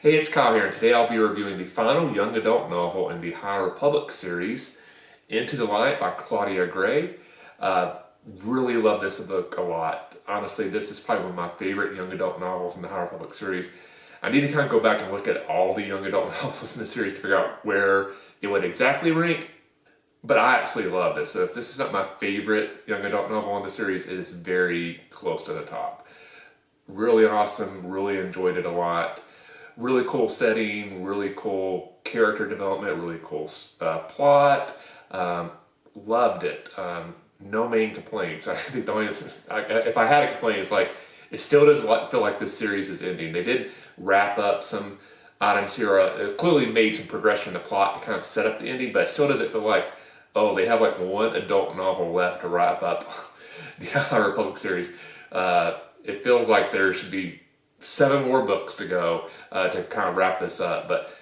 Hey, it's Kyle here, and today I'll be reviewing the final young adult novel in the High Republic series, Into the Light by Claudia Gray. Really love this book a lot. Honestly, this is probably one of my favorite young adult novels in the High Republic series. I need to kind of go back and look at all the young adult novels in the series to figure out where it would exactly rank, but I absolutely love this. So if this is not my favorite young adult novel in the series, it is very close to the top. Really awesome, really enjoyed it a lot. Really cool setting, really cool character development, really cool plot. Loved it. No main complaints. I think the only, if I had a complaint, it's like it still doesn't feel like this series is ending. They did wrap up some items here. It clearly made some progression in the plot to kind of set up the ending, but it still doesn't feel like, oh, they have like one adult novel left to wrap up the High Republic series. It feels like there should be 7 more books to go to kind of wrap this up, but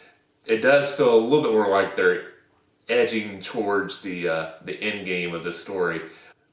it does feel a little bit more like they're edging towards the end game of this story.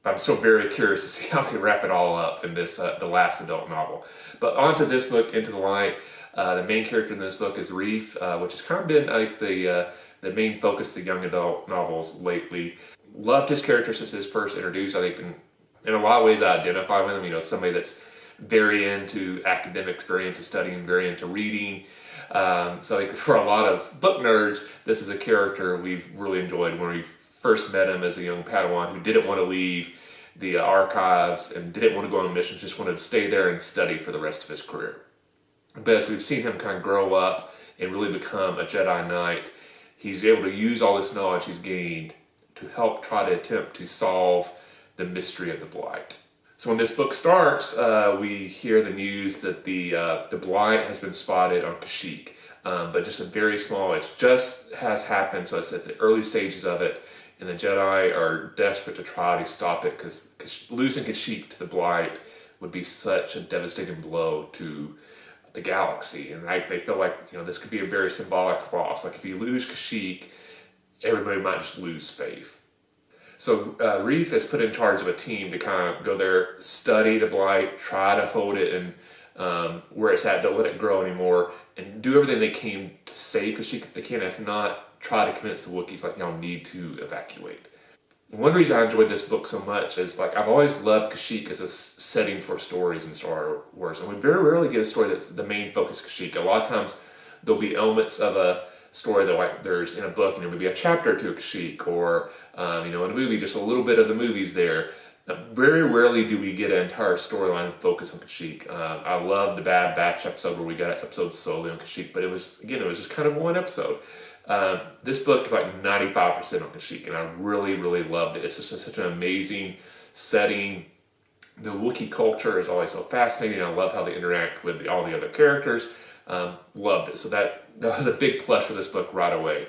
But I'm still very curious to see how they wrap it all up in this the last adult novel. But on to this book, Into the Light. The main character in this book is Reef, which has kind of been like the main focus of the young adult novels lately. Loved his character since his first introduced. I think in a lot of ways I identify with him. You know, somebody that's very into academics, very into studying, very into reading. So I think for a lot of book nerds, this is a character we've really enjoyed. When we first met him as a young Padawan who didn't want to leave the archives and didn't want to go on missions, just wanted to stay there and study for the rest of his career. But as we've seen him kind of grow up and really become a Jedi Knight, he's able to use all this knowledge he's gained to help try to attempt to solve the mystery of the Blight. So when this book starts, we hear the news that the Blight has been spotted on Kashyyyk, but just a very small, it just has happened, so it's at the early stages of it, and the Jedi are desperate to try to stop it, because losing Kashyyyk to the Blight would be such a devastating blow to the galaxy, and they feel like, you know, this could be a very symbolic loss. Like if you lose Kashyyyk, everybody might just lose faith. So Reef is put in charge of a team to kind of go there, study the Blight, try to hold it and where it's at, don't let it grow anymore, and do everything they can to save Kashyyyk if they can. If not, try to convince the Wookiees like y'all need to evacuate. One reason I enjoyed this book so much is like I've always loved Kashyyyk as a setting for stories in Star Wars, and we very rarely get a story that's the main focus of Kashyyyk. A lot of times there'll be elements of a story that like there's in a book, and maybe a chapter to Kashyyyk, or in a movie, just a little bit of the movies there. Very rarely do we get an entire storyline focused on Kashyyyk. I love the Bad Batch episode where we got an episode solely on Kashyyyk, but it was just kind of one episode. This book is like 95% on Kashyyyk, and I really, really loved it. It's just such an amazing setting. The Wookiee culture is always so fascinating. I love how they interact with all the other characters. Loved it. So that was a big plus for this book right away.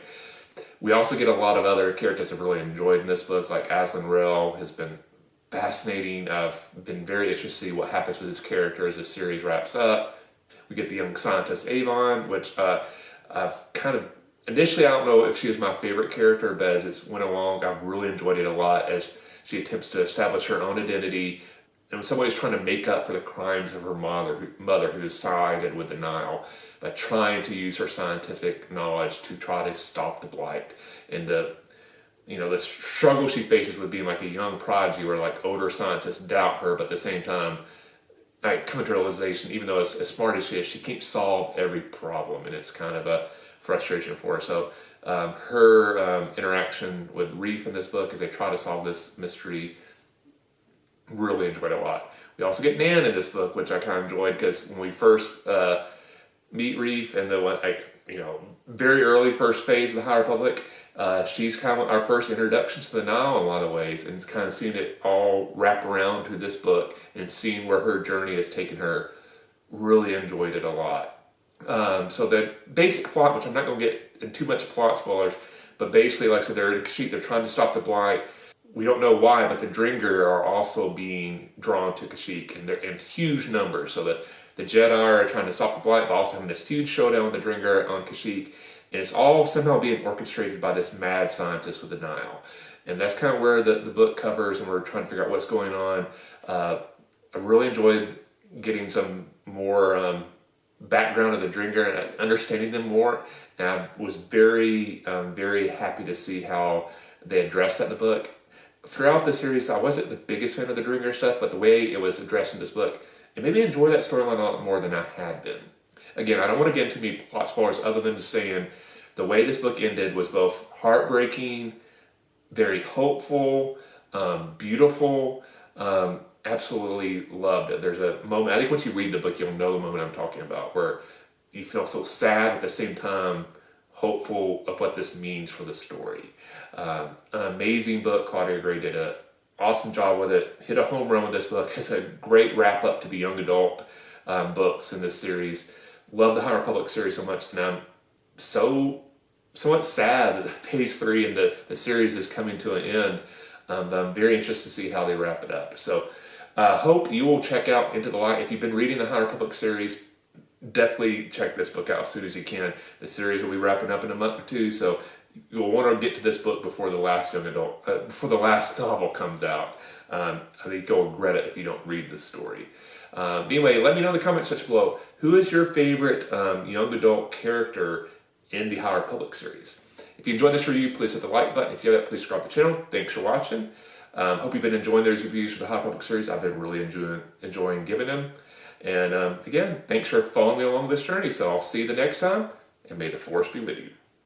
We also get a lot of other characters I've really enjoyed in this book, like Aslan Rel has been fascinating. I've been very interested to see what happens with his character as this series wraps up. We get the young scientist Avon, which I've kind of, initially I don't know if she was my favorite character, but as it went along, I've really enjoyed it a lot as she attempts to establish her own identity. And in some ways trying to make up for the crimes of her mother who sided with the Nile by trying to use her scientific knowledge to try to stop the Blight. And the struggle she faces with being like a young prodigy where like older scientists doubt her, but at the same time, I come to realization, even though as smart as she is, she can't solve every problem, and it's kind of a frustration for her. So her interaction with Reef in this book as they try to solve this mystery, really enjoyed it a lot. We also get Nan in this book, which I kind of enjoyed, because when we first meet Reef in the very early first phase of the High Republic, she's kind of our first introduction to the Nile in a lot of ways, and it's kind of seeing it all wrap around to this book and seeing where her journey has taken her. Really enjoyed it a lot. So the basic plot, which I'm not going to get in too much plot spoilers, but basically, like I said, they're in Kashyyyk, they're trying to stop the Blight. We don't know why, but the Dringer are also being drawn to Kashyyyk, and they're in huge numbers. So that the Jedi are trying to stop the Blight, but also having this huge showdown with the Dringer on Kashyyyk, and it's all somehow being orchestrated by this mad scientist with the Nile. And that's kind of where the book covers, and we're trying to figure out what's going on. I really enjoyed getting some more background of the Dringer and understanding them more. And I was very happy to see how they addressed that in the book. Throughout the series, I wasn't the biggest fan of the Dringer stuff, but the way it was addressed in this book, it made me enjoy that storyline a lot more than I had been. Again, I don't want to get into any plot spoilers other than just saying the way this book ended was both heartbreaking, very hopeful, beautiful. Absolutely loved it. There's a moment, I think once you read the book, you'll know the moment I'm talking about, where you feel so sad at the same time hopeful of what this means for the story. An amazing book. Claudia Gray did an awesome job with it. Hit a home run with this book. It's a great wrap up to the young adult books in this series. Love the High Republic series so much, and I'm somewhat sad that phase 3 in the series is coming to an end. But I'm very interested to see how they wrap it up. So hope you will check out Into the Light. If you've been reading the High Republic series, definitely check this book out as soon as you can. The series will be wrapping up in a month or two, so you'll want to get to this book before the last before the last novel comes out. I think you'll regret it if you don't read this story. Anyway, let me know in the comment section below, who is your favorite young adult character in the High Republic series? If you enjoyed this review, please hit the like button. If you haven't, please subscribe to the channel. Thanks for watching. Hope you've been enjoying those reviews for the High Republic series. I've been really enjoying giving them. And again, thanks for following me along this journey. So I'll see you the next time, and may the Force be with you.